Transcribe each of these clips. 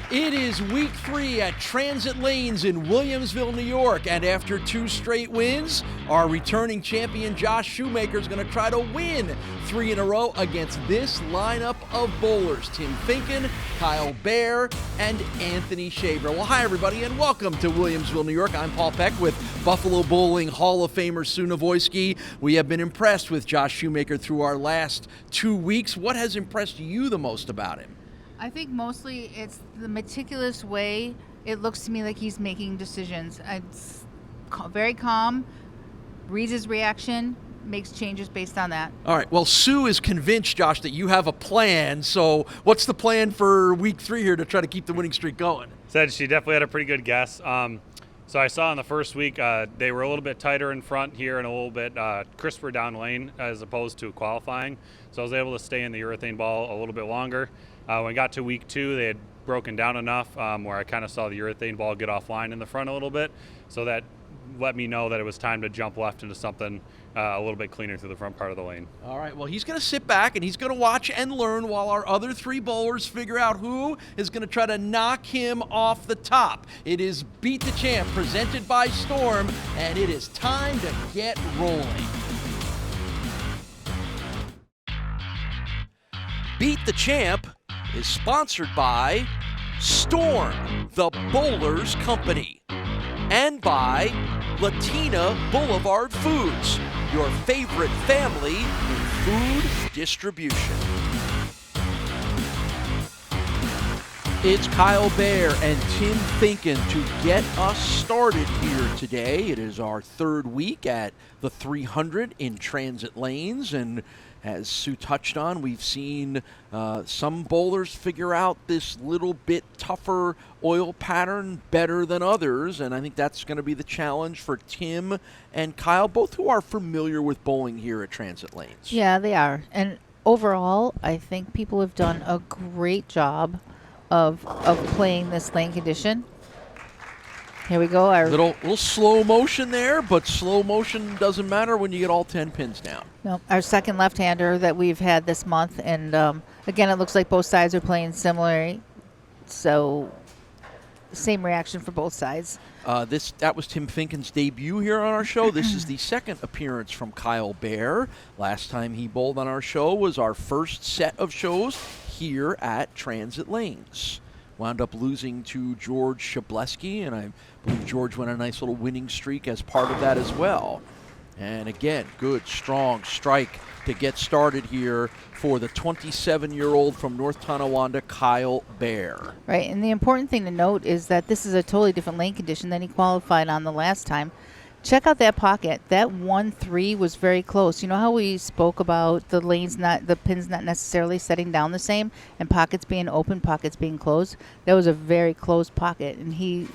It is week 3 at Transit Lanes in Williamsville, New York, and after 2 straight wins, our returning champion Josh Shoemaker is going to try to win 3 in a row against this lineup of bowlers: Tim Finken, Kyle Behr, and Anthony Shaver. Well, hi everybody, and welcome to Williamsville, New York. I'm Paul Peck with Buffalo Bowling Hall of Famer Sue Nawojski. We have been impressed with Josh Shoemaker through our last 2 weeks. What has impressed you the most about him? I think mostly it's the meticulous way it looks to me like he's making decisions. It's very calm, reads his reaction, makes changes based on that. All right. Well, Sue is convinced, Josh, that you have a plan. So what's the plan for week 3 here to try to keep the winning streak going? Said she definitely had a pretty good guess. So I saw in the first week they were a little bit tighter in front here and a little bit crisper down lane as opposed to qualifying. So I was able to stay in the urethane ball a little bit longer. When I got to week 2, they had broken down enough where I kind of saw the urethane ball get offline in the front a little bit. So that let me know that it was time to jump left into something a little bit cleaner through the front part of the lane. All right. Well, he's going to sit back and he's going to watch and learn while our other 3 bowlers figure out who is going to try to knock him off the top. It is Beat the Champ presented by Storm, and it is time to get rolling. Beat the Champ is sponsored by Storm, the Bowlers Company, and by Latina Boulevard Foods, your favorite family in food distribution. It's Kyle Behr and Tim Finken to get us started here today. It is our 3rd week at the 300 in Transit Lanes, and as Sue touched on, we've seen some bowlers figure out this little bit tougher oil pattern better than others, and I think that's going to be the challenge for Tim and Kyle, both who are familiar with bowling here at Transit Lanes. Yeah, they are. And overall, I think people have done a great job of playing this lane condition. Here we go. Our little slow motion there, but slow motion doesn't matter when you get all 10 pins down. No, our second left-hander that we've had this month, and again, it looks like both sides are playing similarly, so same reaction for both sides. That was Tim Finken's debut here on our show. This is the second appearance from Kyle Behr. Last time he bowled on our show was our first set of shows here at Transit Lanes. Wound up losing to George Shableski, and I believe George went on a nice little winning streak as part of that as well. And again, good, strong strike to get started here for the 27-year-old from North Tonawanda, Kyle Behr. Right, and the important thing to note is that this is a totally different lane condition than he qualified on the last time. Check out that pocket. That 1-3 was very close. You know how we spoke about the pins not necessarily setting down the same, and pockets being open, pockets being closed? That was a very close pocket, and he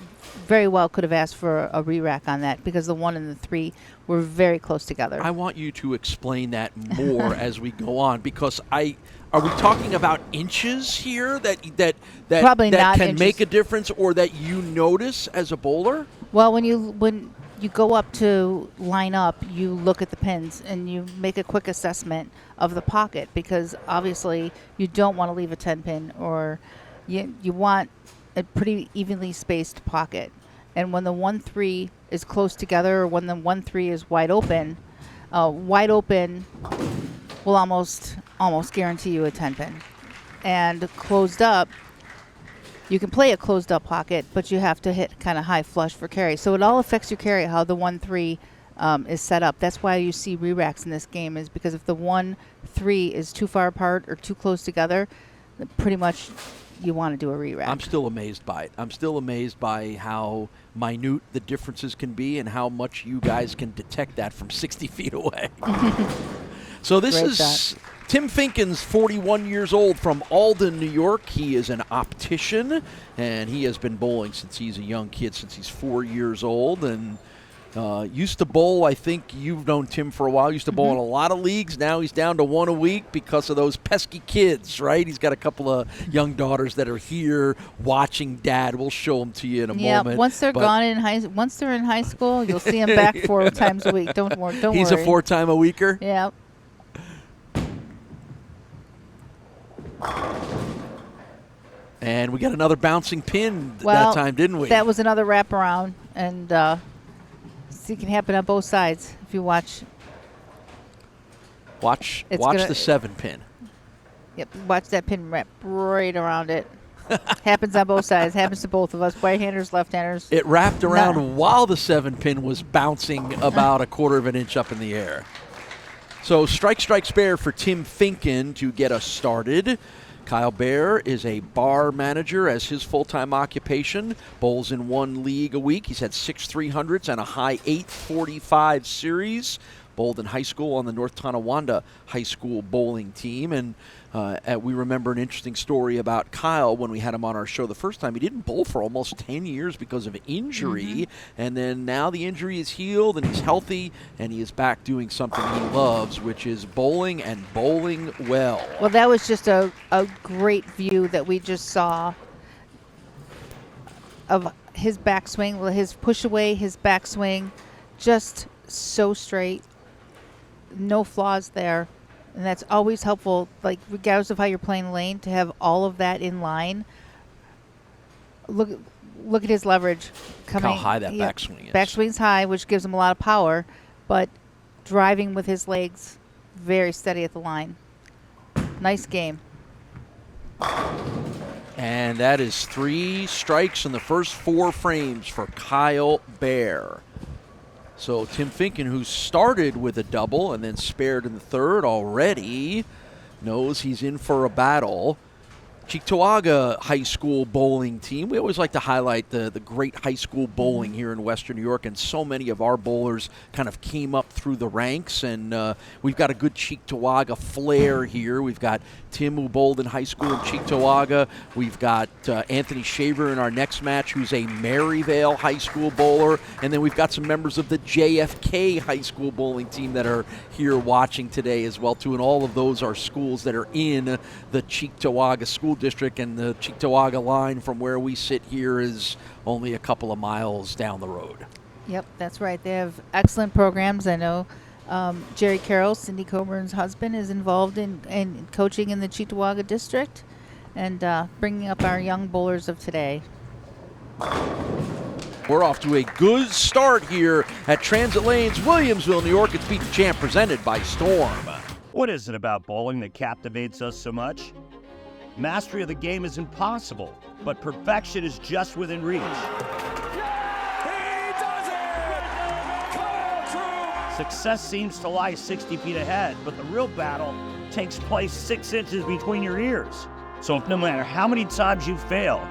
very well could have asked for a re-rack on that because the 1 and the 3 were very close together. I want you to explain that more as we go on, because are we talking about inches here that Probably not can inches. make a difference, or that you notice as a bowler? Well, when you go up to line up, you look at the pins and you make a quick assessment of the pocket, because obviously you don't want to leave a 10 pin, or you want a pretty evenly spaced pocket. And when the 1-3 is close together, or when the 1-3 is wide open will almost guarantee you a 10 pin. And closed up, you can play a closed-up pocket, but you have to hit kind of high flush for carry. So it all affects your carry, how the 1-3 is set up. That's why you see re-racks in this game, is because if the 1-3 is too far apart or too close together, pretty much you want to do a re-rack. I'm still amazed by it. I'm still amazed by how minute the differences can be and how much you guys can detect that from 60 feet away. So this Great is shot. Tim Finken's 41 years old from Alden, New York. He is an optician, and he has been bowling since he's a young kid, since he's 4 years old, and used to bowl, I think you've known Tim for a while, used to bowl in a lot of leagues. Now he's down to 1 a week because of those pesky kids, right? He's got a couple of young daughters that are here watching Dad. We'll show them to you in a moment. Yeah, once they're once they're in high school, you'll see them back 4 times a week. Don't worry. He's a 4-time-a-weeker? Yeah. And we got another bouncing pin Well, that time, didn't we? That was another wraparound, and so it can happen on both sides if you watch. Watch the 7 pin. Yep, watch that pin wrap right around it. Happens on both sides. Happens to both of us, right-handers, left-handers. It wrapped around while the 7 pin was bouncing about a quarter of an inch up in the air. So strike, spare for Tim Finken to get us started. Kyle Behr is a bar manager as his full-time occupation. Bowls in 1 league a week. He's had 6 300s and a high 845 series. Bowled in high school on the North Tonawanda High School bowling team. And we remember an interesting story about Kyle when we had him on our show the first time. He didn't bowl for almost 10 years because of injury. And then now the injury is healed and he's healthy and he is back doing something he loves, which is bowling and bowling well. Well, that was just a great view that we just saw of his backswing, his push away, his backswing, just so straight. No flaws there. And that's always helpful, like regardless of how you're playing the lane, to have all of that in line. Look at his leverage coming. How high that backswing is. Backswing's high, which gives him a lot of power, but driving with his legs very steady at the line. Nice game. And that is 3 strikes in the first 4 frames for Kyle Behr. So Tim Finken, who started with a double and then spared in the third already, knows he's in for a battle. Cheektowaga High School bowling team. We always like to highlight the great high school bowling here in Western New York, and so many of our bowlers kind of came up through the ranks, and we've got a good Cheektowaga flair here. We've got Tim, who bowled in high school in Cheektowaga. We've got Anthony Shaver in our next match, who's a Maryvale High School bowler, and then we've got some members of the JFK High School bowling team that are here watching today as well, too, and all of those are schools that are in the Cheektowaga School District, and the Cheektowaga line from where we sit here is only a couple of miles down the road. Yep, that's right. They have excellent programs. I know Jerry Carroll, Cindy Coburn's husband, is involved in coaching in the Cheektowaga district and bringing up our young bowlers of today. We're off to a good start here at Transit Lanes, Williamsville, New York. It's Beat the Champ presented by Storm. What is it about bowling that captivates us so much? Mastery of the game is impossible, but perfection is just within reach. Success seems to lie 60 feet ahead, but the real battle takes place 6 inches between your ears. So if no matter how many times you fail,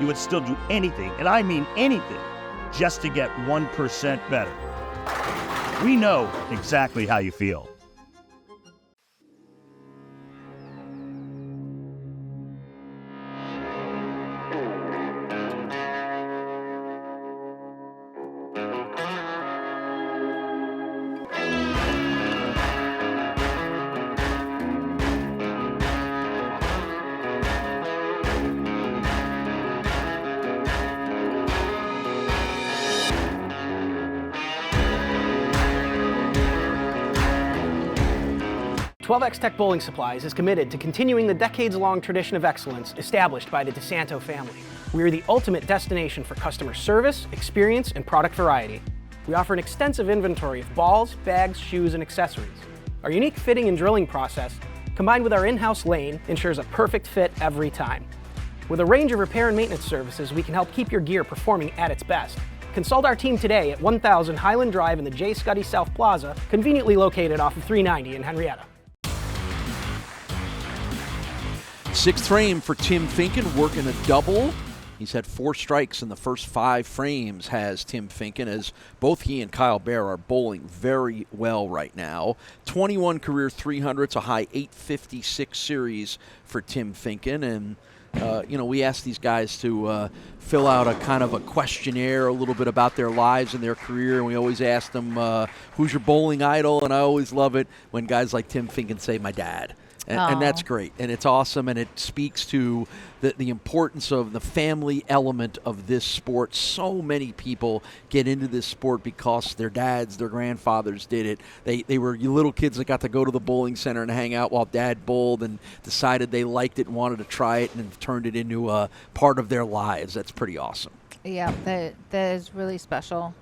you would still do anything, and I mean anything, just to get 1% better. We know exactly how you feel. X Tech Bowling Supplies is committed to continuing the decades-long tradition of excellence established by the DeSanto family. We are the ultimate destination for customer service, experience, and product variety. We offer an extensive inventory of balls, bags, shoes, and accessories. Our unique fitting and drilling process, combined with our in-house lane, ensures a perfect fit every time. With a range of repair and maintenance services, we can help keep your gear performing at its best. Consult our team today at 1000 Highland Drive in the J. Scuddy South Plaza, conveniently located off of 390 in Henrietta. 6th frame for Tim Finken, working a double. He's had 4 strikes in the first 5 frames, has Tim Finken, as both he and Kyle Behr are bowling very well right now. 21 career 300s, a high 856 series for Tim Finken. And, we asked these guys to fill out a kind of a questionnaire a little bit about their lives and their career. And we always ask them, who's your bowling idol? And I always love it when guys like Tim Finken say, my dad. And that's great, and it's awesome, and it speaks to the importance of the family element of this sport. So many people get into this sport because their dads, their grandfathers did it. They were little kids that got to go to the bowling center and hang out while Dad bowled and decided they liked it and wanted to try it and turned it into a part of their lives. That's pretty awesome. Yeah, that is really special.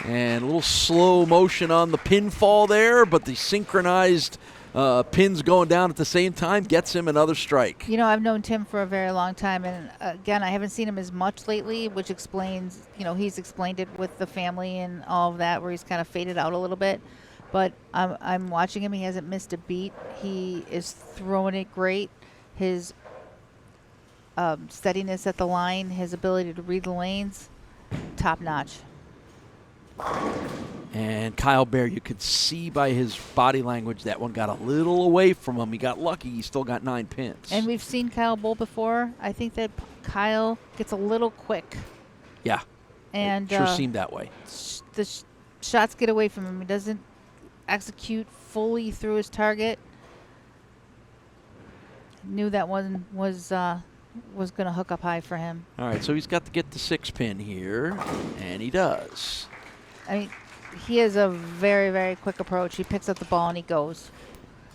And a little slow motion on the pinfall there, but the synchronized pins going down at the same time gets him another strike. You know, I've known Tim for a very long time, and again, I haven't seen him as much lately, which explains, he's explained it with the family and all of that, where he's kind of faded out a little bit. But I'm watching him. He hasn't missed a beat. He is throwing it great. His steadiness at the line, his ability to read the lanes, top notch. And Kyle Behr, you could see by his body language that one got a little away from him. He got lucky. He still got 9 pins. And we've seen Kyle bowl before. I think that Kyle gets a little quick. Yeah. And it sure seemed that way. The shots get away from him. He doesn't execute fully through his target. Knew that one was going to hook up high for him. All right, so he's got to get the 6 pin here, and he does. I mean, he has a very, very quick approach. He picks up the ball and he goes.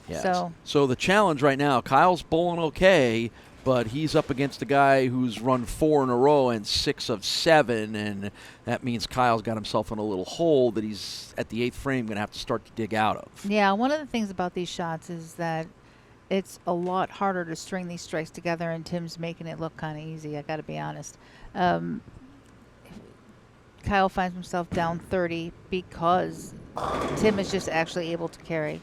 Yes. So the challenge right now, Kyle's bowling okay, but he's up against a guy who's run 4 in a row and 6 of 7, and that means Kyle's got himself in a little hole that he's at the 8th frame going to have to start to dig out of. Yeah, one of the things about these shots is that it's a lot harder to string these strikes together, and Tim's making it look kind of easy, I got to be honest. Kyle finds himself down 30 because Tim is just actually able to carry.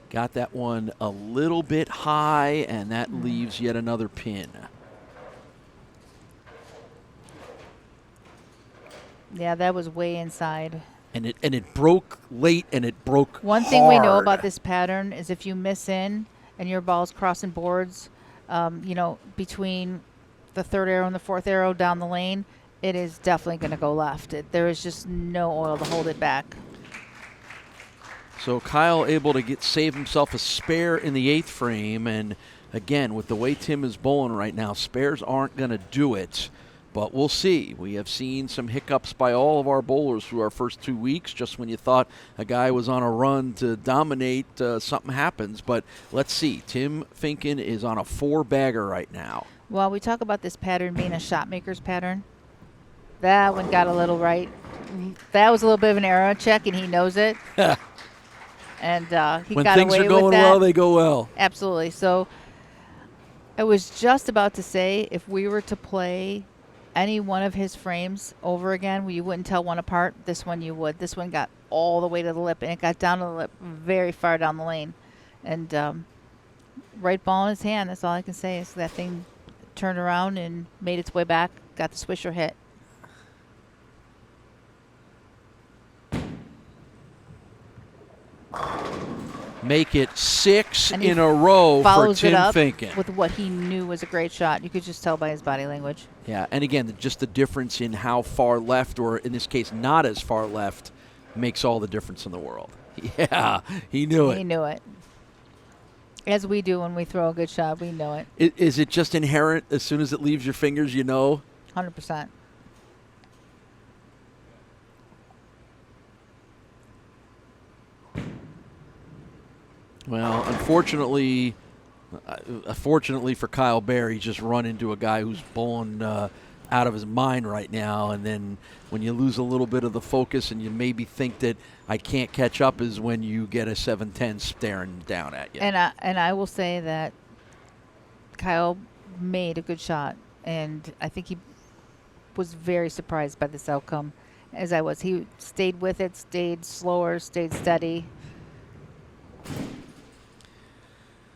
Got that one a little bit high, and that leaves yet another pin. Yeah, that was way inside. And it broke late, and it broke One thing we know hard. about this pattern is if you miss in and your ball's crossing boards, between the 3rd arrow and the 4th arrow down the lane, it is definitely going to go left. There is just no oil to hold it back. So Kyle able to save himself a spare in the 8th frame, and again, with the way Tim is bowling right now, spares aren't going to do it, but we'll see. We have seen some hiccups by all of our bowlers through our first 2 weeks. Just when you thought a guy was on a run to dominate, something happens, but let's see. Tim Finken is on a 4-bagger right now. Well, we talk about this pattern being a shot maker's pattern. That one got a little right. That was a little bit of an error check, and he knows it. And he when got things away are going with that. well, they go well. Absolutely. So I was just about to say, if we were to play any one of his frames over again, you wouldn't tell one apart. This one you would. This one got all the way to the lip, and it got down to the lip very far down the lane. And right ball in his hand, that's all I can say, is that thing turned around and made its way back, got the swisher hit. Make it 6 in a row for Follows Tim it up Finken. with what he knew was a great shot. You could just tell by his body language. Yeah, and again, just the difference in how far left, or in this case, not as far left, makes all the difference in the world. Yeah, he knew it. He knew it. As we do when we throw a good shot, we know it. Is it just inherent? As soon as it leaves your fingers, you know? 100%. Well, unfortunately for Kyle Behr, he's just run into a guy who's bowling out of his mind right now. And then when you lose a little bit of the focus and you maybe think that I can't catch up, is when you get a 7-10 staring down at you. And I will say that Kyle made a good shot, and I think he was very surprised by this outcome, as I was. He stayed with it, stayed slower, stayed steady.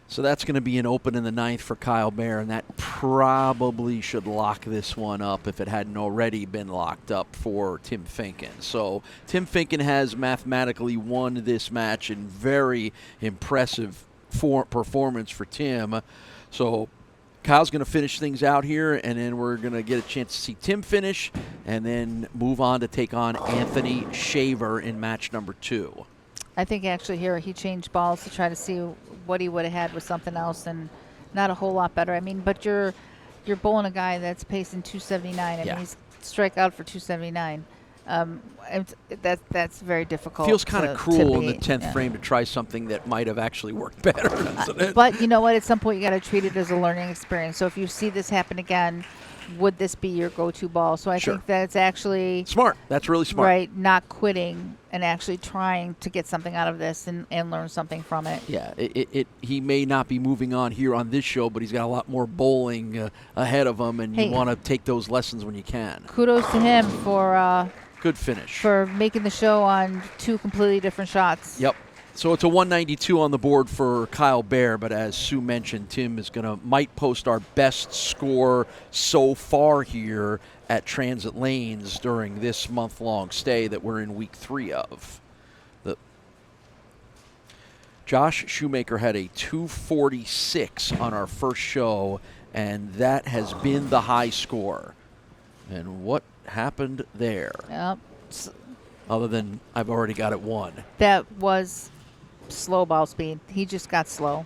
So that's going to be an open in the 9th for Kyle Behr, and that probably should lock this one up if it hadn't already been locked up for Tim Finken. So Tim Finken has mathematically won this match in very impressive performance for Tim. So Kyle's going to finish things out here, and then we're going to get a chance to see Tim finish and then move on to take on Anthony Shaver in match number 2. I think actually here he changed balls to try to see what he would have had with something else, and not a whole lot better. I mean, but you're bowling a guy that's pacing 279. I mean, he's strike out for 279. That's very difficult. Feels kind of cruel in the 10th frame to try something that might have actually worked better, doesn't it? But you know what? At some point, you got to treat it as a learning experience. So if you see this happen again, would this be your go-to ball? So I think that's actually smart. That's really smart. Right, not quitting and actually trying to get something out of this and learn something from it. Yeah, he may not be moving on here on this show, but he's got a lot more bowling ahead of him, and you want to take those lessons when you can. Kudos to him for good finish. For making the show on 2 completely different shots. Yep. So it's a 192 on the board for Kyle Behr, but as Sue mentioned, Tim is might post our best score so far here at Transit Lanes during this month-long stay that we're in week 3 of. Josh Shoemaker had a 246 on our first show, and that has been the high score. And what happened there? Yep. Other than I've already got it 1. That was slow ball speed. He just got slow.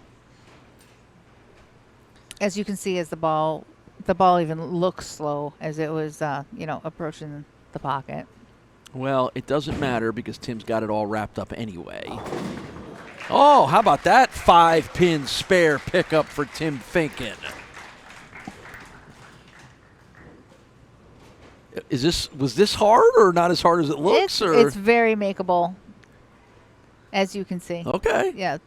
As you can see, as the ball even looks slow as it was, approaching the pocket. Well, it doesn't matter because Tim's got it all wrapped up anyway. Oh, how about that 5-pin spare pickup for Tim Finken? Was this hard or not as hard as it looks? It's very makeable, as you can see. Okay. Yeah.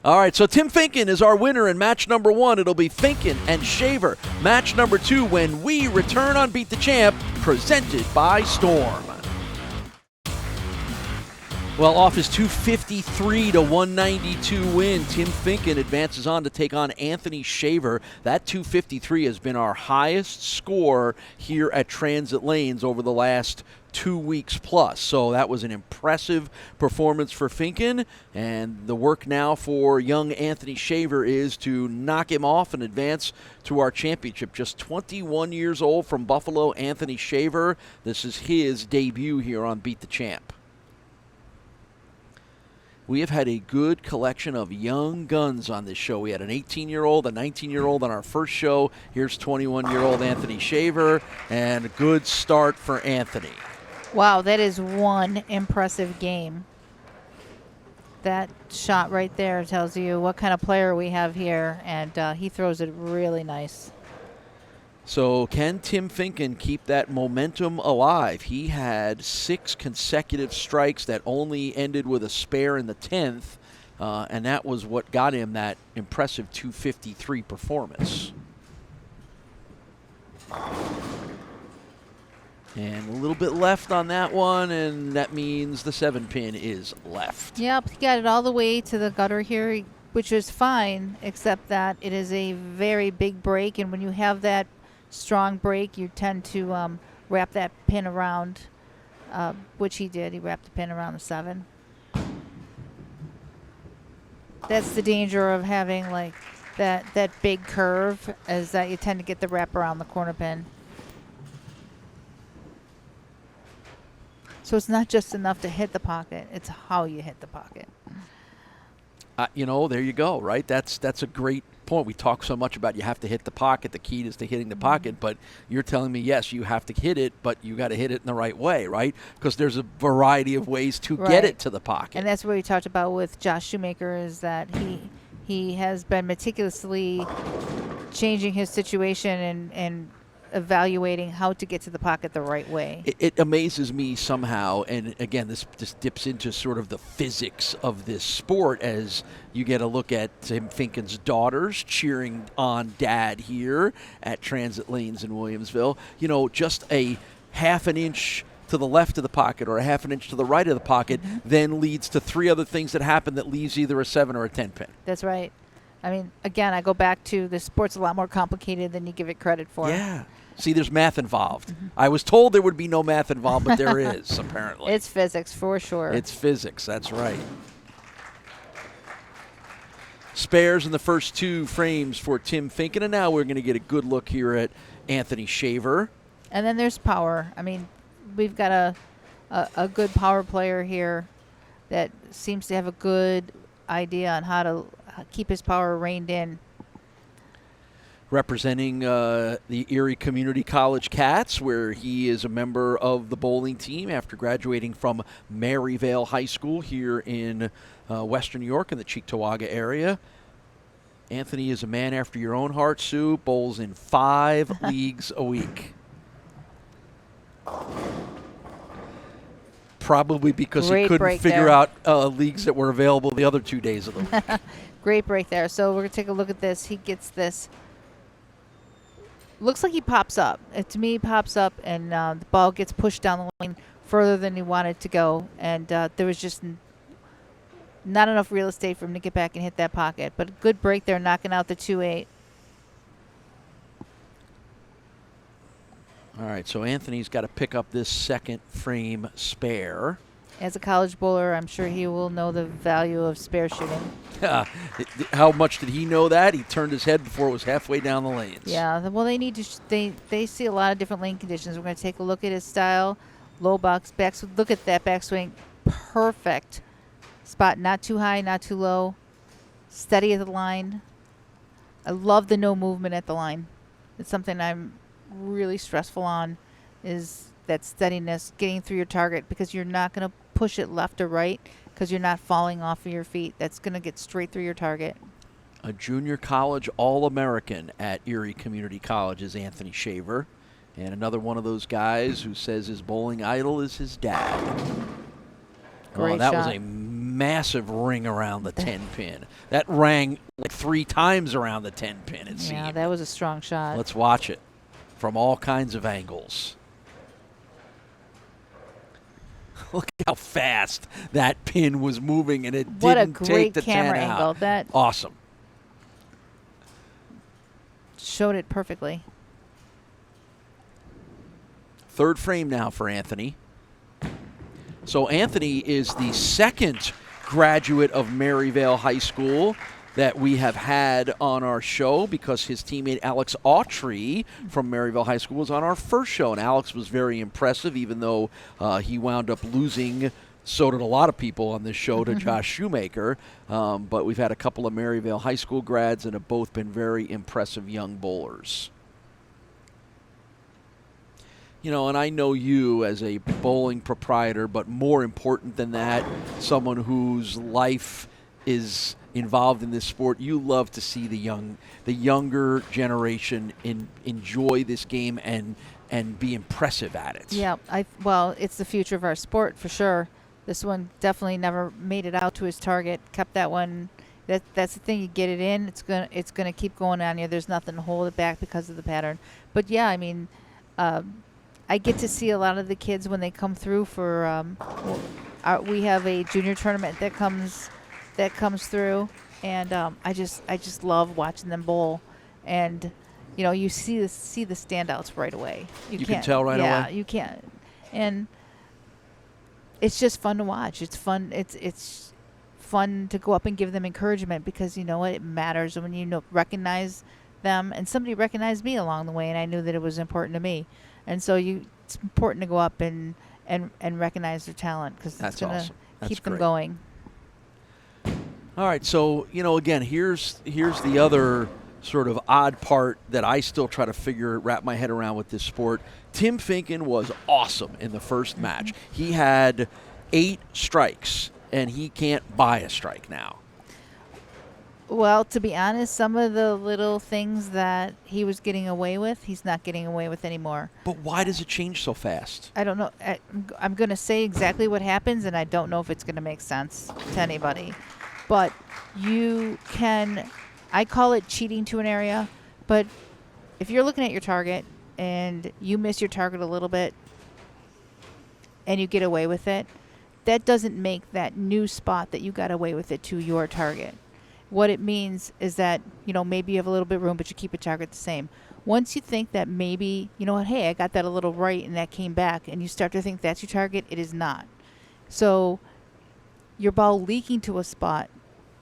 All right, so Tim Finken is our winner in match number 1. It'll be Finken and Shaver. Match number 2 when we return on Beat the Champ, presented by Storm. Well, off his 253 to 192 win, Tim Finken advances on to take on Anthony Shaver. That 253 has been our highest score here at Transit Lanes over the last 2 weeks plus. So that was an impressive performance for Finken, and the work now for young Anthony Shaver is to knock him off and advance to our championship. Just 21 years old from Buffalo, Anthony Shaver. This is his debut here on Beat the Champ. We have had a good collection of young guns on this show. We had an 18-year-old, a 19-year-old on our first show. Here's 21-year-old Anthony Shaver, and a good start for Anthony. Wow, that is one impressive game. That shot right there tells you what kind of player we have here, and he throws it really nice. So can Tim Finken keep that momentum alive? He had 6 consecutive strikes that only ended with a spare in the 10th, and that was what got him that impressive 253 performance. And a little bit left on that one, and that means the 7-pin is left. Yep, he got it all the way to the gutter here, which is fine, except that it is a very big break, and when you have that strong break, you tend to wrap that pin around, which he did. He wrapped the pin around the 7. That's the danger of having like that big curve, is that you tend to get the wrap around the corner pin. So it's not just enough to hit the pocket, it's how you hit the pocket. There you go, right? That's a great point. We talk so much about you have to hit the pocket. The key is to hitting the pocket, but you're telling me, yes, you have to hit it, but you got to hit it in the right way, right? Because there's a variety of ways to get it to the pocket. And that's what we talked about with Josh Shoemaker, is that he has been meticulously changing his situation and evaluating how to get to the pocket the right way. It amazes me somehow, and again, this dips into sort of the physics of this sport as you get a look at Tim Finken's daughters cheering on Dad here at Transit Lanes in Williamsville. Just a half an inch to the left of the pocket or a half an inch to the right of the pocket then leads to 3 other things that happen that leaves either a 7 or a 10 pin. That's right. I mean, again, I go back to the sport's a lot more complicated than you give it credit for. Yeah. See, there's math involved. I was told there would be no math involved, but there is, apparently. It's physics, for sure. It's physics, that's right. Spares in the first 2 frames for Tim Finken, and now we're going to get a good look here at Anthony Shaver. And then there's power. I mean, we've got a good power player here. that seems to have a good idea on how to keep his power reined in. Representing the Erie Community College Cats, where he is a member of the bowling team after graduating from Maryvale High School here in Western New York in the Cheektowaga area. Anthony is a man after your own heart, Sue. Bowls in 5 leagues a week. Probably because he couldn't figure out leagues that were available the other 2 days of the week. Great break there. So we're going to take a look at this. He gets this. Looks like he pops up. To me, he pops up, and the ball gets pushed down the lane further than he wanted to go. And there was just not enough real estate for him to get back and hit that pocket. But a good break there, knocking out the 2-8. All right, so Anthony's got to pick up this second frame spare. As a college bowler, I'm sure he will know the value of spare shooting. How much did he know that? He turned his head before it was halfway down the lanes. Yeah, well, they need to. They see a lot of different lane conditions. We're going to take a look at his style, low box, backswing. Look at that backswing, perfect spot. Not too high, not too low. Steady at the line. I love the no movement at the line. It's something I'm really stressful on. Is that steadiness, getting through your target, because you're not going to push it left or right because you're not falling off of your feet. That's going to get straight through your target. A junior college All-American at Erie Community College is Anthony Shaver, and another one of those guys who says his bowling idol is his dad. Great that shot. was a massive ring around the 10-pin. That rang like 3 times around the 10-pin, it seemed. Yeah, that was a strong shot. Let's watch it from all kinds of angles. Look how fast that pin was moving, and it didn't take the 10 out. What a great camera angle. That awesome. Showed it perfectly. Third frame now for Anthony. So Anthony is the second graduate of Maryvale High School that we have had on our show, because his teammate Alex Autry from Maryvale High School was on our first show, and Alex was very impressive, even though he wound up losing. So did a lot of people on this show to Josh Shoemaker, but we've had a couple of Maryvale High School grads and have both been very impressive young bowlers. You know, and I know you as a bowling proprietor, but more important than that, someone whose life is involved in this sport. You love to see the younger generation enjoy this game and be impressive at it. Yeah, well, it's the future of our sport for sure. This one definitely never made it out to his target. Kept that one. That's the thing. You get it in, it's gonna keep going on you. There's nothing to hold it back because of the pattern. But yeah, I mean, I get to see a lot of the kids when they come through for. We have a junior tournament that comes through, and I just love watching them bowl, and you know, you see the standouts right away. You can tell right away. Yeah, you can, and it's just fun to watch. It's fun. It's fun to go up and give them encouragement, because you know what, it matters when you recognize them, and somebody recognized me along the way, and I knew that it was important to me, and so it's important to go up and recognize their talent, because it's going to keep them going. All right, so, you know, again, here's the other sort of odd part that I still try to wrap my head around with this sport. Tim Finken was awesome in the first match. He had 8 strikes, and he can't buy a strike now. Well, to be honest, some of the little things that he was getting away with, he's not getting away with anymore. But why does it change so fast? I don't know. I'm going to say exactly what happens, and I don't know if it's going to make sense to anybody. But I call it cheating to an area, but if you're looking at your target and you miss your target a little bit and you get away with it, that doesn't make that new spot that you got away with it to your target. What it means is that, you know, maybe you have a little bit of room, but you keep your target the same. Once you think that maybe, you know what, hey, I got that a little right and that came back, and you start to think that's your target, it is not. So your ball leaking to a spot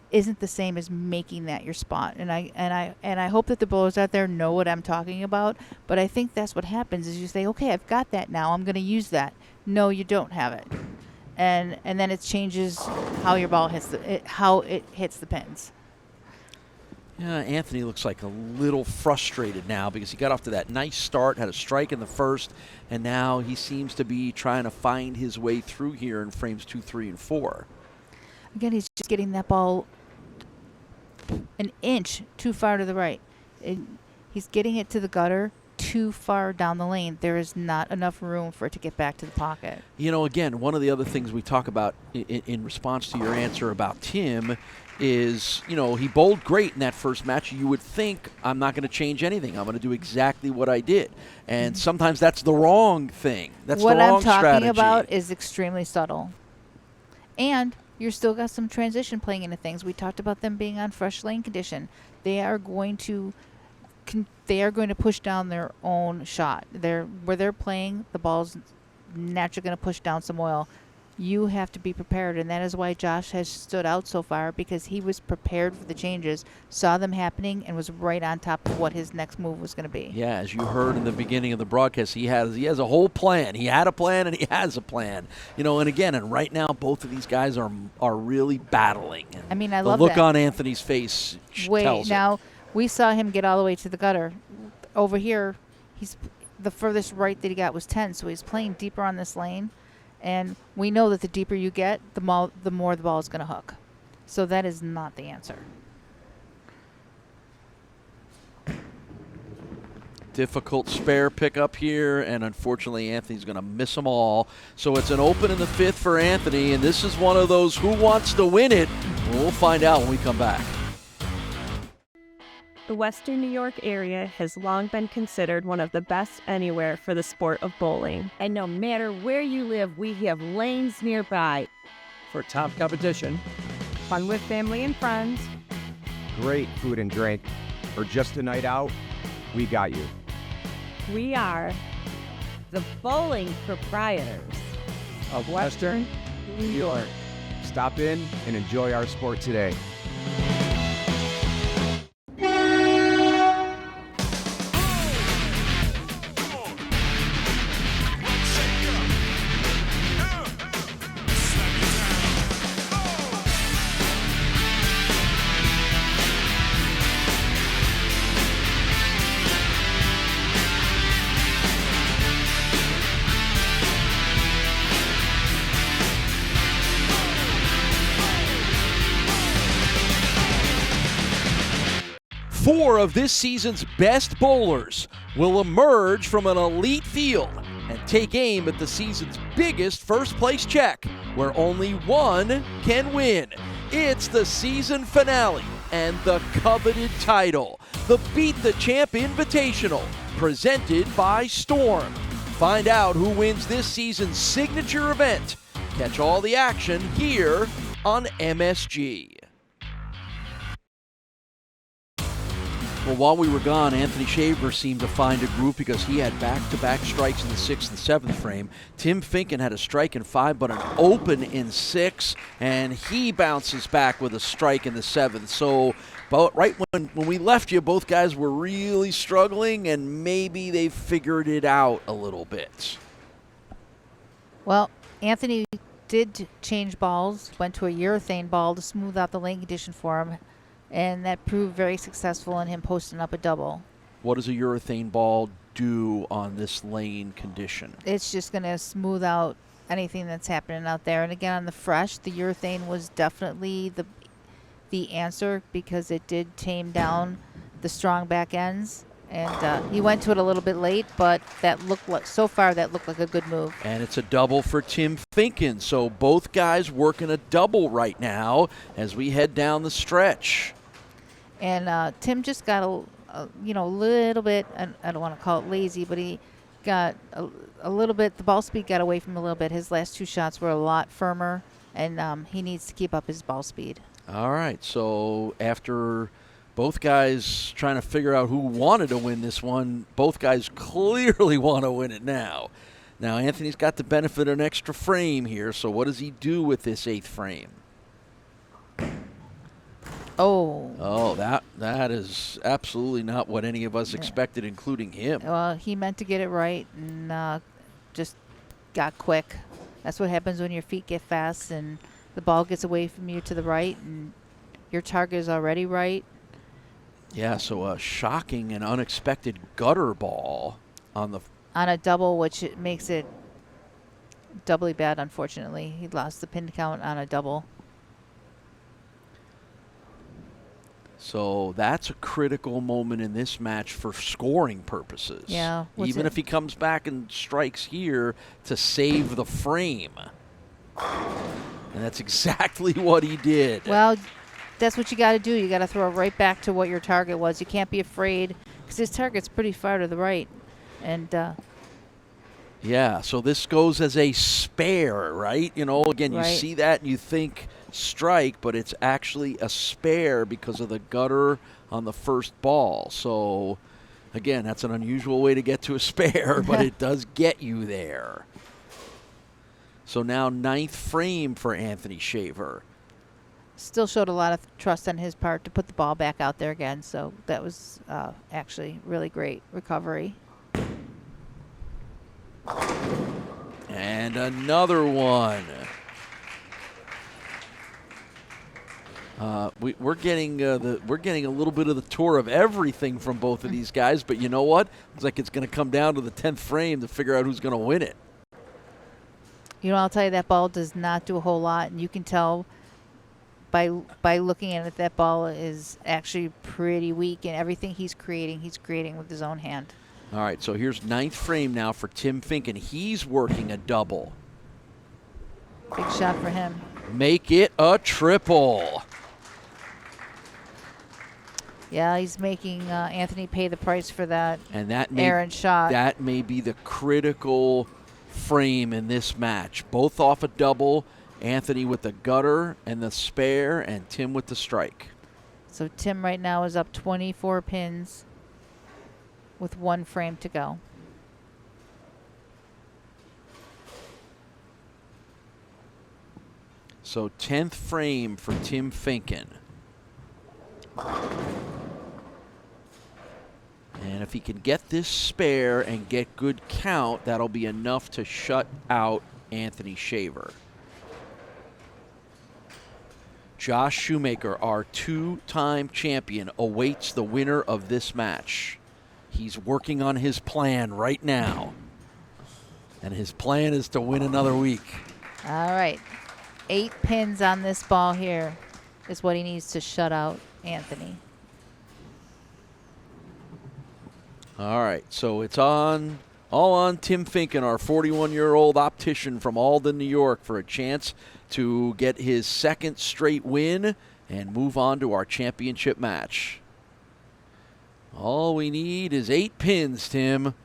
isn't the same as making that your spot. And I hope that the bowlers out there know what I'm talking about, but I think that's what happens is you say, okay, I've got that now, I'm going to use that. No, you don't have it. and then it changes how your ball hits how it hits the pins. Yeah, Anthony looks like a little frustrated now because he got off to that nice start, had a strike in the first, and now he seems to be trying to find his way through here in frames 2, 3, and 4. Again, he's just getting that ball an inch too far to the right. He's getting it to the gutter too far down the lane. There is not enough room for it to get back to the pocket. You know, again, one of the other things we talk about in response to your answer about Tim is, you know, he bowled great in that first match. You would think, I'm not going to change anything. I'm going to do exactly what I did. And sometimes that's the wrong thing. That's what the wrong I'm talking strategy. about is extremely subtle. And you're still got some transition playing into things. We talked about them being on fresh lane condition. They are going to push down their own shot. Where they're playing, the ball's naturally going to push down some oil. You have to be prepared, and that is why Josh has stood out so far, because he was prepared for the changes, saw them happening, and was right on top of what his next move was going to be. Yeah, as you heard in the beginning of the broadcast, he has a whole plan. He had a plan, and he has a plan. You know, and again, and right now, both of these guys are really battling. I mean, I love the look that. on Anthony's face tells it. Now, we saw him get all the way to the gutter. Over here, the furthest right that he got was 10, so he's playing deeper on this lane. And we know that the deeper you get, the more the ball is going to hook. So that is not the answer. Difficult spare pickup here, and unfortunately Anthony's going to miss them all. So it's an open in the 5th for Anthony, and this is one of those who wants to win it. We'll find out when we come back. The Western New York area has long been considered one of the best anywhere for the sport of bowling. And no matter where you live, we have lanes nearby. For top competition, Fun with family and friends, great food and drink, or just a night out, we got you. we are The bowling proprietors. Of Western New York. Stop in and enjoy our sport today. Four of this season's best bowlers will emerge from an elite field and take aim at the season's biggest first-place check, where only one can win. It's the season finale and the coveted title, the Beat the Champ Invitational, presented by Storm. Find out who wins this season's signature event. Catch all the action here on MSG. Well, while we were gone, Anthony Shaver seemed to find a groove because he had back-to-back strikes in the 6th and 7th frame. Tim Finken had a strike in 5, but an open in 6, and he bounces back with a strike in the 7th. So, but right when we left you, both guys were really struggling, and maybe they figured it out a little bit. Well, Anthony did change balls, went to a urethane ball to smooth out the lane condition for him, and that proved very successful in him posting up a double. What does a urethane ball do on this lane condition? It's just going to smooth out anything that's happening out there. And again, on the fresh, the urethane was definitely the answer, because it did tame down the strong back ends. And he went to it a little bit late, but that looked like a good move. And it's a double for Tim Finken. So both guys working a double right now as we head down the stretch. And Tim just got a little bit, I don't want to call it lazy, but he got a little bit, the ball speed got away from him a little bit. His last 2 shots were a lot firmer, and he needs to keep up his ball speed. All right, so after both guys trying to figure out who wanted to win this one, both guys clearly want to win it now. Now, Anthony's got the benefit of an extra frame here, so what does he do with this 8th frame? Oh, that is absolutely not what any of us expected, including him. Well, he meant to get it right and just got quick. That's what happens when your feet get fast and the ball gets away from you to the right and your target is already right. Yeah, so a shocking and unexpected gutter ball on a double, which it makes it doubly bad, unfortunately. He lost the pin count on a double. So that's a critical moment in this match for scoring purposes. Yeah. Even if he comes back and strikes here to save the frame. And that's exactly what he did. Well, that's what you got to do. You got to throw it right back to what your target was. You can't be afraid because his target's pretty far to the right. And yeah, so this goes as a spare, right? You know, again, you Right. see that and you think strike, but it's actually a spare because of the gutter on the first ball. So, again, that's an unusual way to get to a spare, but it does get you there. So now 9th frame for Anthony Shaver. still showed a lot of trust on his part to put the ball back out there again. So that was actually really great recovery. And another one. We're getting a little bit of the tour of everything from both of these guys, but you know what? Looks like it's going to come down to the 10th frame to figure out who's going to win it. You know, I'll tell you, that ball does not do a whole lot, and you can tell by looking at it that ball is actually pretty weak, and everything he's creating with his own hand. All right, so here's 9th frame now for Tim Finken. He's working a double. Big shot for him. Make it a triple. Yeah, he's making Anthony pay the price for that And that errant shot. That may be the critical frame in this match. Both off a double. Anthony with the gutter and the spare, and Tim with the strike. So Tim right now is up 24 pins with 1 frame to go. So 10th frame for Tim Finken. And if he can get this spare and get good count, that'll be enough to shut out Anthony Shaver. Josh Shoemaker, our 2-time champion, awaits the winner of this match. He's working on his plan right now. And his plan is to win another week. All right. 8 pins on this ball here is what he needs to shut out Anthony. All right, so it's all on Tim Finken, our 41-year-old optician from Alden, New York, for a chance to get his 2nd straight win and move on to our championship match. All we need is 8 pins, Tim.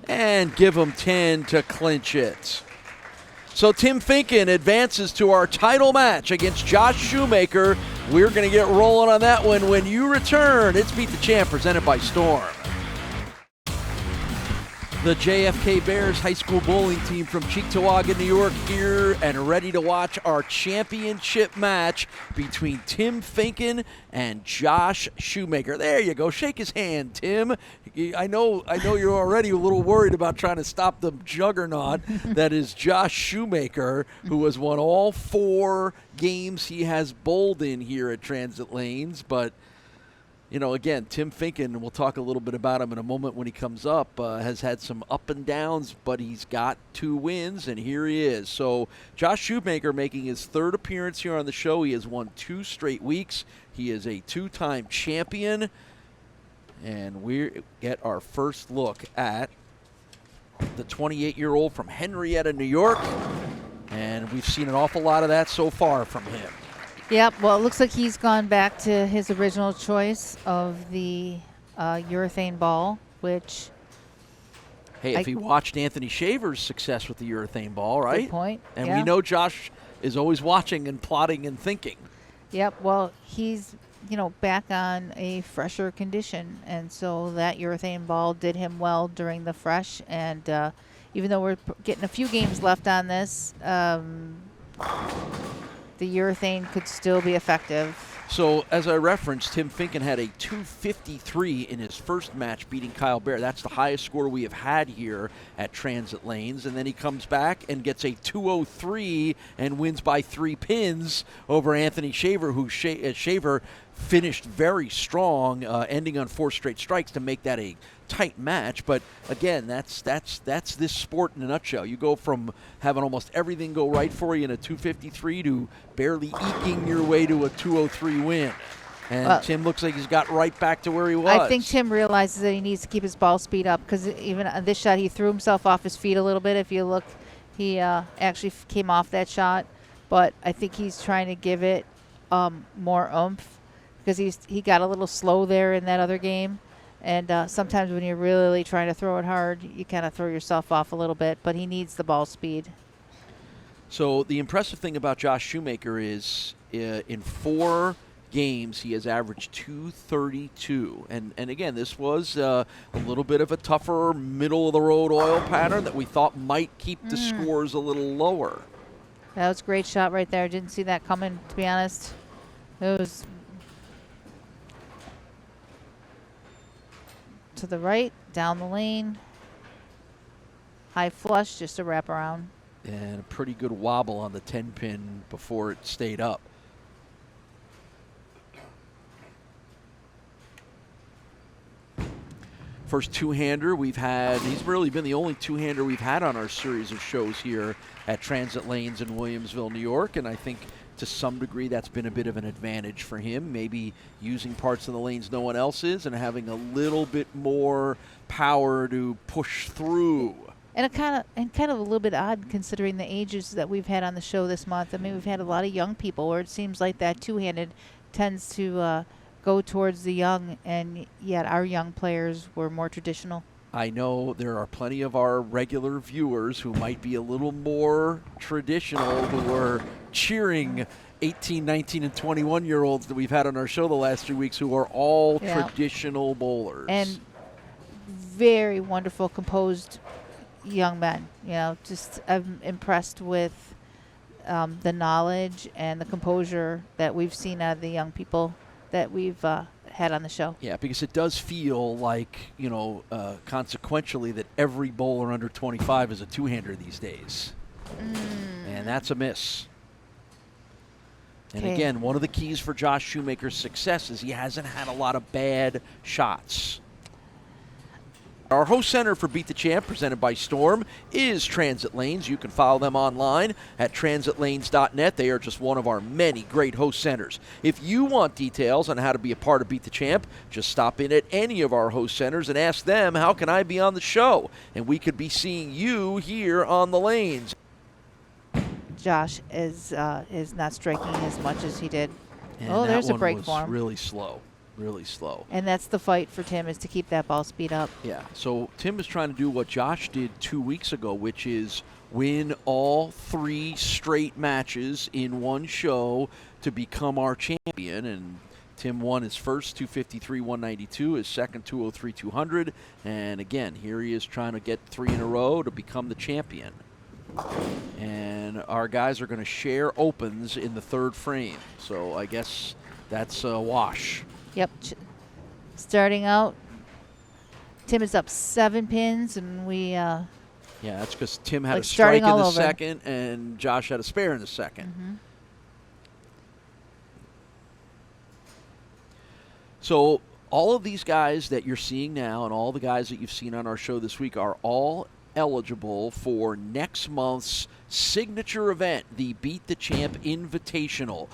And give him 10 to clinch it. So Tim Finken advances to our title match against Josh Shoemaker. We're going to get rolling on that one when you return. It's Beat the Champ, presented by Storm. The JFK Bears high school bowling team from Cheektowaga, New York, here and ready to watch our championship match between Tim Finken and Josh Shoemaker. There you go. Shake his hand, Tim. I know you're already a little worried about trying to stop the juggernaut that is Josh Shoemaker, who has won all 4 games he has bowled in here at Transit Lanes, but you know, again, Tim Finken, we'll talk a little bit about him in a moment when he comes up, has had some up and downs, but he's got 2 wins, and here he is. So Josh Shoemaker making his 3rd appearance here on the show. He has won 2 straight weeks. He is a 2-time champion, and we get our first look at the 28-year-old from Henrietta, New York, and we've seen an awful lot of that so far from him. Yep, well, it looks like he's gone back to his original choice of the urethane ball, which... Hey, if he watched Anthony Shaver's success with the urethane ball, right? Good point. And yeah. we know Josh is always watching and plotting and thinking. Yep, well, he's, back on a fresher condition, and so that urethane ball did him well during the fresh, and even though we're getting a few games left on this, the urethane could still be effective. So, as I referenced, Tim Finken had a 253 in his first match, beating Kyle Behr. That's the highest score we have had here at Transit Lanes. And then he comes back and gets a 203 and wins by 3 pins over Anthony Shaver, who Shaver finished very strong, ending on 4 straight strikes to make that a tight match. But again, that's this sport in a nutshell. You go from having almost everything go right for you in a 253 to barely eking your way to a 203 win. And Tim looks like he's got right back to where he was. I think Tim realizes that he needs to keep his ball speed up, because even on this shot, he threw himself off his feet a little bit. If you look, he actually came off that shot. But I think he's trying to give it more oomph, because he got a little slow there in that other game. And sometimes when you're really trying to throw it hard, you kind of throw yourself off a little bit. But he needs the ball speed. So the impressive thing about Josh Shoemaker is in 4 games he has averaged 232. And again, this was a little bit of a tougher middle-of-the-road oil pattern that we thought might keep the scores a little lower. That was a great shot right there. Didn't see that coming, to be honest. It was to the right, down the lane. High flush, just a wraparound. And a pretty good wobble on the 10-pin before it stayed up. First two-hander we've had. He's really been the only two-hander we've had on our series of shows here at Transit Lanes in Williamsville, New York. And I think to some degree that's been a bit of an advantage for him, maybe using parts of the lanes no one else is and having a little bit more power to push through. And kind of a little bit odd considering the ages that we've had on the show this month. I mean, we've had a lot of young people where it seems like that two-handed tends to go towards the young, and yet our young players were more traditional. I know there are plenty of our regular viewers who might be a little more traditional, who are cheering 18, 19, and 21-year-olds that we've had on our show the last 3 weeks, who are all traditional bowlers. And very wonderful, composed young men. You know, just I'm impressed with the knowledge and the composure that we've seen out of the young people that we've had on the show. Yeah, because it does feel like, you know, consequentially that every bowler under 25 is a two-hander these days. And that's a miss. And again, one of the keys for Josh Shoemaker's success is he hasn't had a lot of bad shots. Our host center for Beat the Champ, presented by Storm, is Transit Lanes. You can follow them online at transitlanes.net. They are just one of our many great host centers. If you want details on how to be a part of Beat the Champ, just stop in at any of our host centers and ask them, how can I be on the show? And we could be seeing you here on the lanes. Josh is not striking as much as he did. And there's a break for him. Really slow. Really slow. And that's the fight for Tim, is to keep that ball speed up. Yeah, so Tim is trying to do what Josh did 2 weeks ago, which is win all 3 straight matches in one show to become our champion. And Tim won his first 253-192, his second 203-200. And again, here he is trying to get 3 in a row to become the champion. And our guys are going to share opens in the 3rd frame. So I guess that's a wash. Yep. Starting out, Tim is up 7 pins, and we... yeah, that's because Tim had a strike in the second, and Josh had a spare in the second. So all of these guys that you're seeing now and all the guys that you've seen on our show this week are all eligible for next month's signature event, the Beat the Champ Invitational,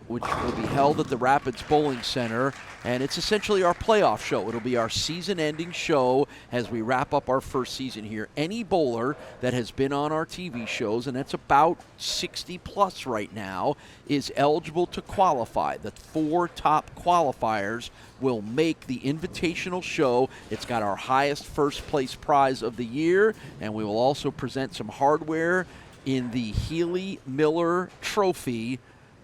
which will be held at the Rapids Bowling Center. And it's essentially our playoff show. It'll be our season-ending show as we wrap up our first season here. Any bowler that has been on our TV shows, and that's about 60-plus right now, is eligible to qualify. The 4 top qualifiers will make the invitational show. It's got our highest first-place prize of the year, and we will also present some hardware in the Healy Miller Trophy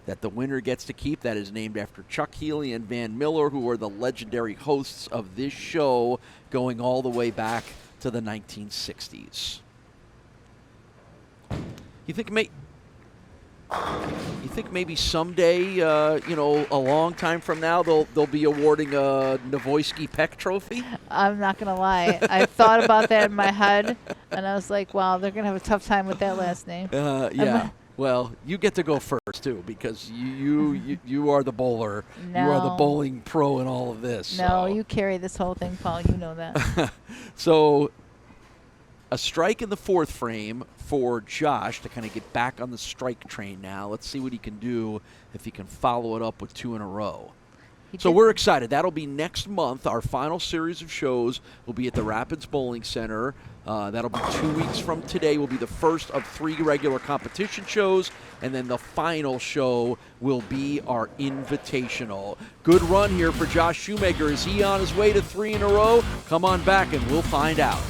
that the winner gets to keep. That is named after Chuck Healy and Van Miller, who are the legendary hosts of this show going all the way back to the 1960s. You think You think maybe someday, you know, a long time from now, they'll be awarding a Nawojski Peck trophy? I'm not going to lie. I thought about that in my head, and I was like, wow, they're going to have a tough time with that last name. Yeah. Well, you get to go first, too, because you are the bowler. No. You are the bowling pro in all of this. No, so. you carry this whole thing, Paul. You know that. So a strike in the fourth frame for Josh to kind of get back on the strike train now. Let's see what he can do if he can follow it up with 2 in a row. So we're excited. That'll be next month. Our final series of shows will be at the Rapids Bowling Center. That'll be 2 weeks from today. Will be the first of 3 regular competition shows, and then the final show will be our invitational. Good run here for Josh Shoemaker. Is he on his way to 3 in a row? Come on back and we'll find out.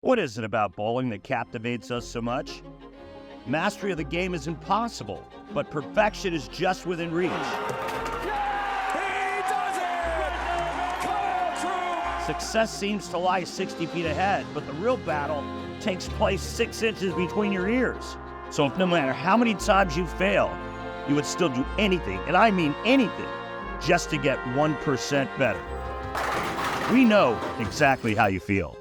What is it about bowling that captivates us so much? Mastery of the game is impossible, but perfection is just within reach. Success seems to lie 60 feet ahead, but the real battle takes place 6 inches between your ears. So if no matter how many times you fail, you would still do anything, and I mean anything, just to get 1% better. We know exactly how you feel.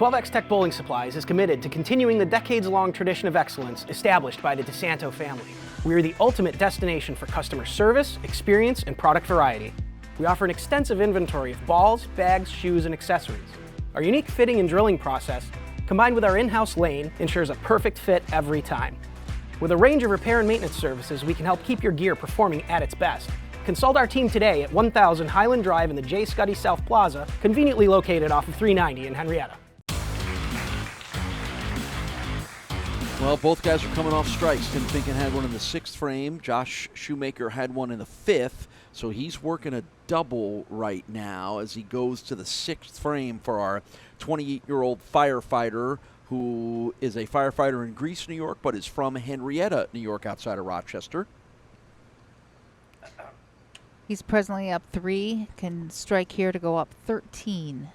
XXX Tech Bowling Supplies is committed to continuing the decades-long tradition of excellence established by the DeSanto family. We are the ultimate destination for customer service, experience, and product variety. We offer an extensive inventory of balls, bags, shoes, and accessories. Our unique fitting and drilling process, combined with our in-house lane, ensures a perfect fit every time. With a range of repair and maintenance services, we can help keep your gear performing at its best. Consult our team today at 1000 Highland Drive in the J. Scuddy South Plaza, conveniently located off of 390 in Henrietta. Well, both guys are coming off strikes. Tim Finken had one in the 6th frame. Josh Shoemaker had one in the 5th. So he's working a double right now as he goes to the 6th frame for our 28-year-old firefighter who is a firefighter in Greece, New York, but is from Henrietta, New York, outside of Rochester. He's presently up 3, can strike here to go up 13.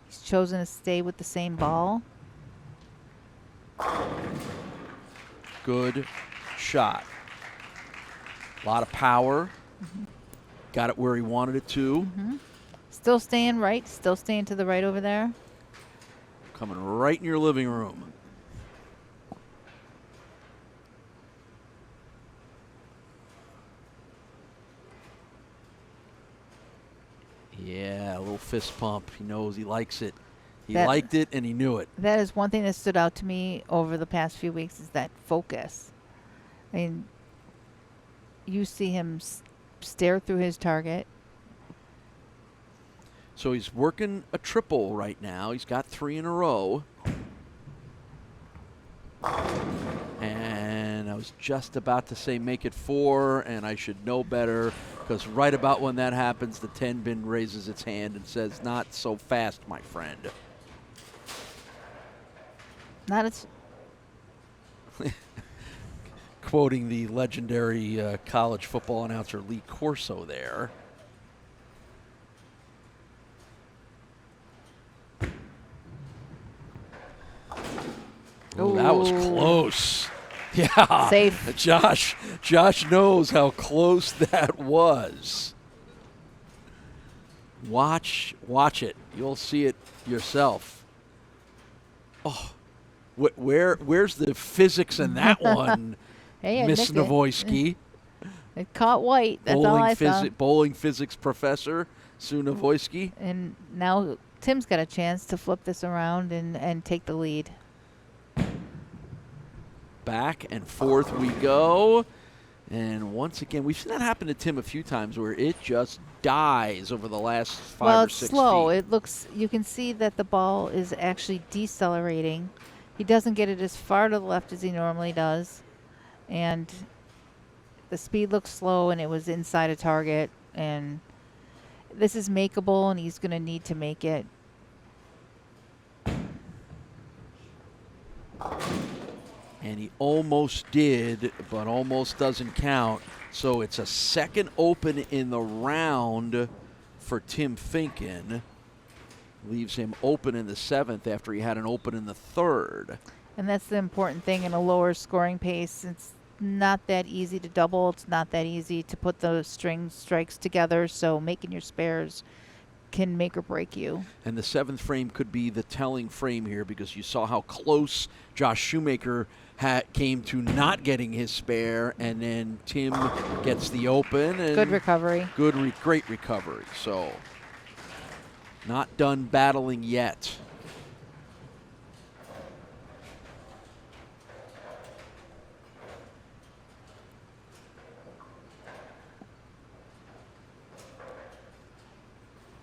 He's chosen to stay with the same ball. Good shot. A lot of power. Got it where he wanted it to. Still staying right, still staying to the right over there. Coming right in your living room. Yeah, a little fist pump. He knows he likes it. He liked it and he knew it. That is one thing that stood out to me over the past few weeks is that focus. I mean, you see him stare through his target. So he's working a triple right now. He's got 3 in a row. And I was just about to say make it 4, and I should know better, because right about when that happens, the 10 bin raises its hand and says, "Not so fast, my friend." Not as Quoting the legendary college football announcer Lee Corso there. Oh, that was close. Yeah. Safe. Josh knows how close that was. Watch it. You'll see it yourself. Oh, where's the physics in that one, Hey, Miss Nawojski? It caught white. That's all I saw. Bowling physics professor, Sue Nawojski. And now Tim's got a chance to flip this around and take the lead. Back and forth we go. And once again, we've seen that happen to Tim a few times where it just dies over the last 5 well, or it's 6 slow. feet. It looks. You can see that the ball is actually decelerating. He doesn't get it as far to the left as he normally does, and the speed looks slow. And it was inside a target. And this is makeable, and he's going to need to make it. And he almost did, but almost doesn't count. So it's a second open in the round for Tim Finken. Leaves him open in the 7th after he had an open in the 3rd. And that's the important thing in a lower scoring pace. It's not that easy to double. It's not that easy to put those string strikes together. So making your spares can make or break you. And the 7th frame could be the telling frame here, because you saw how close Josh Shoemaker came to not getting his spare, and then Tim gets the open. And Good recovery. Great recovery. So not done battling yet.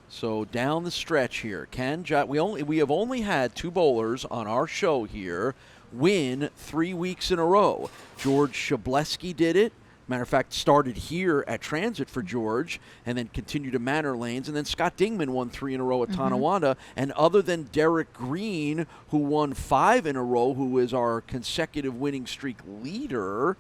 So down the stretch here, we have only had 2 bowlers on our show here win 3 weeks in a row. George Shableski did it. Matter of fact, started here at Transit for George and then continued to Manor Lanes. And then Scott Dingman won 3 in a row at Tonawanda. And other than Derek Green, who won 5 in a row, who is our consecutive winning streak leader,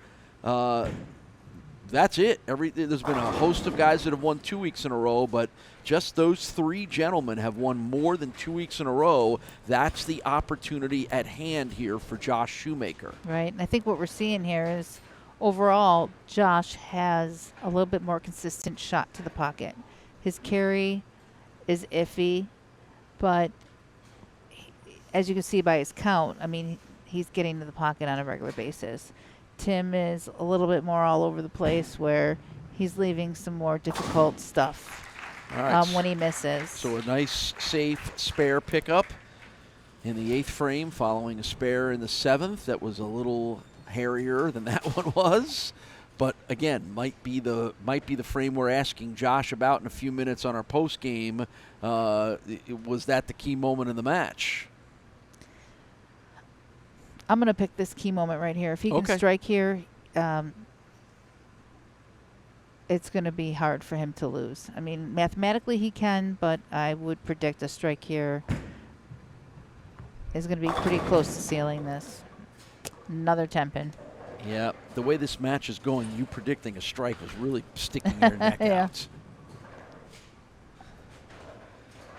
that's it. There's been a host of guys that have won 2 weeks in a row, but just those 3 gentlemen have won more than 2 weeks in a row. That's the opportunity at hand here for Josh Shoemaker. Right. And I think what we're seeing here is overall, Josh has a little bit more consistent shot to the pocket. His carry is iffy, but as you can see by his count, I mean, he's getting to the pocket on a regular basis. Tim is a little bit more all over the place, where he's leaving some more difficult stuff when he misses. So a nice, safe spare pickup in the 8th frame, following a spare in the 7th that was a little hairier than that one was. But again, might be the frame we're asking Josh about in a few minutes on our post game. Was that the key moment in the match? I'm going to pick this key moment right here. If he can strike here, it's going to be hard for him to lose. I mean, mathematically he can, but I would predict a strike here is going to be pretty close to sealing this. Another 10-pin. Yeah, the way this match is going, you predicting a strike was really sticking your neck out.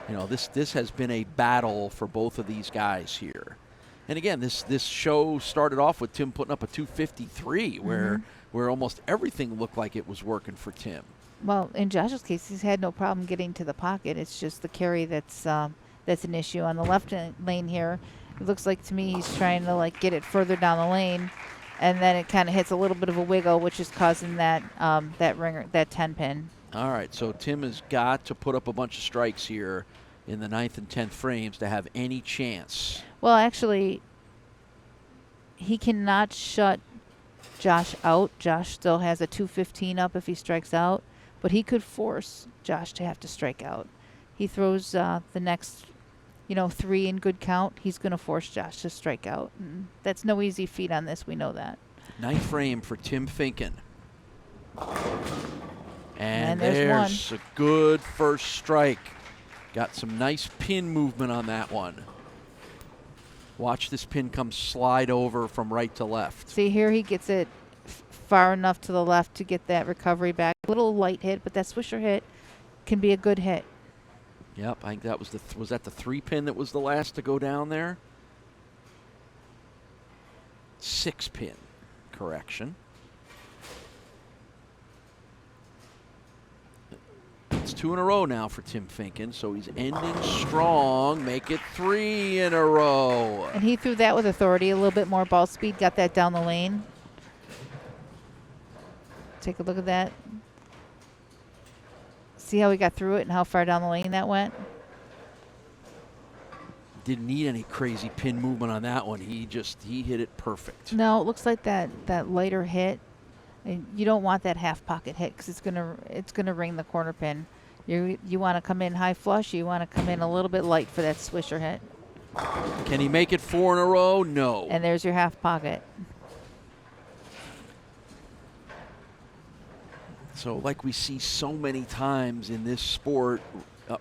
You know, this has been a battle for both of these guys here. And again, this show started off with Tim putting up a 253, where almost everything looked like it was working for Tim. Well, in Josh's case, he's had no problem getting to the pocket. It's just the carry that's an issue. On the left lane here, it looks like to me he's trying to get it further down the lane, and then it kind of hits a little bit of a wiggle, which is causing that ringer, that 10-pin. All right, so Tim has got to put up a bunch of strikes here in the 9th and 10th frames to have any chance. Well, actually, he cannot shut Josh out. Josh still has a 215 up if he strikes out, but he could force Josh to have to strike out. He throws the next, 3 in good count. He's going to force Josh to strike out. And that's no easy feat on this. We know that. 9th frame for Tim Finken. And there's a good first strike. Got some nice pin movement on that one. Watch this pin come slide over from right to left. See, here he gets it far enough to the left to get that recovery back. A little light hit, but that swisher hit can be a good hit. Yep, I think that was was that the 3 pin that was the last to go down there? 6 pin, correction. It's 2 in a row now for Tim Finken, so he's ending strong. Make it 3 in a row. And he threw that with authority, a little bit more ball speed, got that down the lane. Take a look at that. See how he got through it and how far down the lane that went? Didn't need any crazy pin movement on that one. He hit it perfect. No, it looks like that lighter hit. And you don't want that half pocket hit because it's gonna ring the corner pin. You want to come in high flush, you want to come in a little bit light for that swisher hit. Can he make it 4 in a row? No. And there's your half pocket. So like we see so many times in this sport,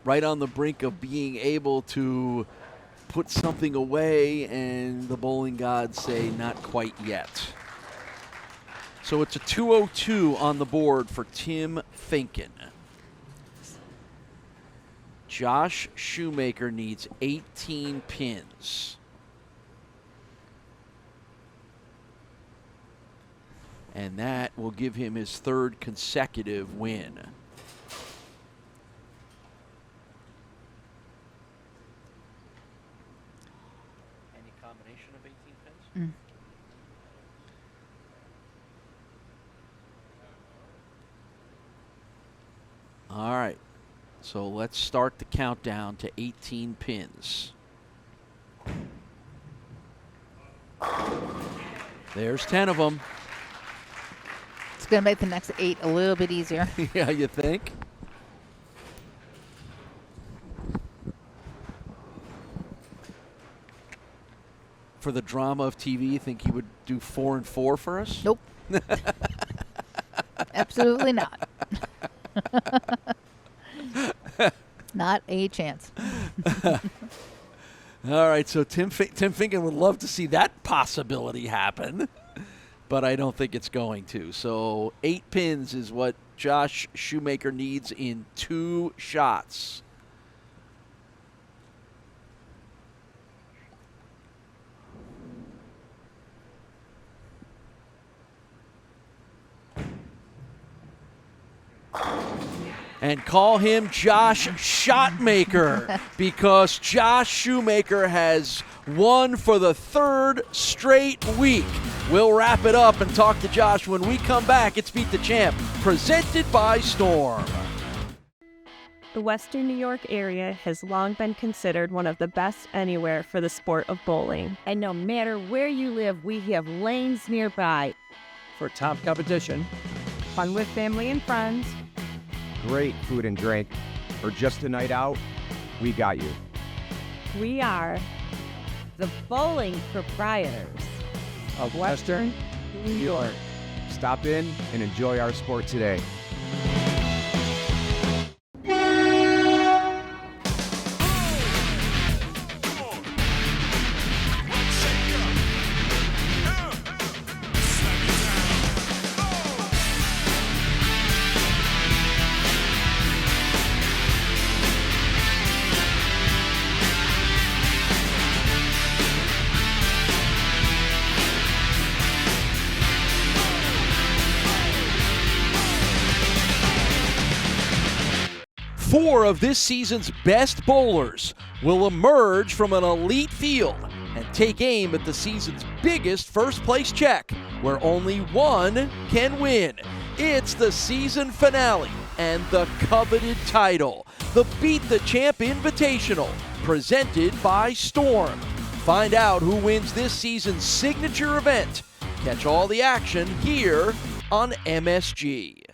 right on the brink of being able to put something away, and the bowling gods say not quite yet. So it's a 202 on the board for Tim Finken. Josh Shoemaker needs 18 pins. And that will give him his 3rd consecutive win. Any combination of 18 pins? All right. So let's start the countdown to 18 pins. There's 10 of them. It's going to make the next 8 a little bit easier. Yeah, you think? For the drama of TV, you think he would do 4 and 4 for us? Nope. Absolutely not. Not a chance. All right, so Tim Finken would love to see that possibility happen, but I don't think it's going to. So 8 pins is what Josh Shoemaker needs in 2 shots. And call him Josh Shotmaker, because Josh Shoemaker has won for the 3rd straight week. We'll wrap it up and talk to Josh when we come back. It's Beat the Champ, presented by Storm. The Western New York area has long been considered one of the best anywhere for the sport of bowling. And no matter where you live, we have lanes nearby. For top competition, Fun with family and friends. great food and drink, or just a night out, we got you. We are the bowling proprietors Of Western New York. Stop in and enjoy our sport today. Four of this season's best bowlers will emerge from an elite field and take aim at the season's biggest first-place check, where only one can win. It's the season finale and the coveted title, the Beat the Champ Invitational, presented by Storm. Find out who wins this season's signature event. Catch all the action here on MSG.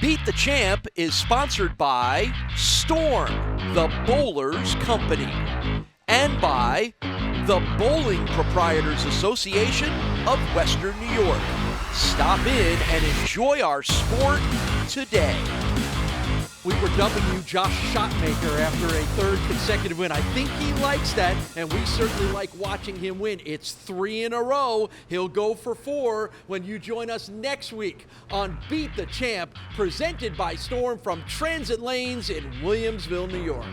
Beat the Champ is sponsored by Storm, the Bowlers Company, and by the Bowling Proprietors Association of Western New York. Stop in and enjoy our sport today. We were dubbing you Josh Shotmaker after a 3rd consecutive win. I think he likes that, and we certainly like watching him win. It's 3 in a row. He'll go for 4 when you join us next week on Beat the Champ, presented by Storm from Transit Lanes in Williamsville, New York.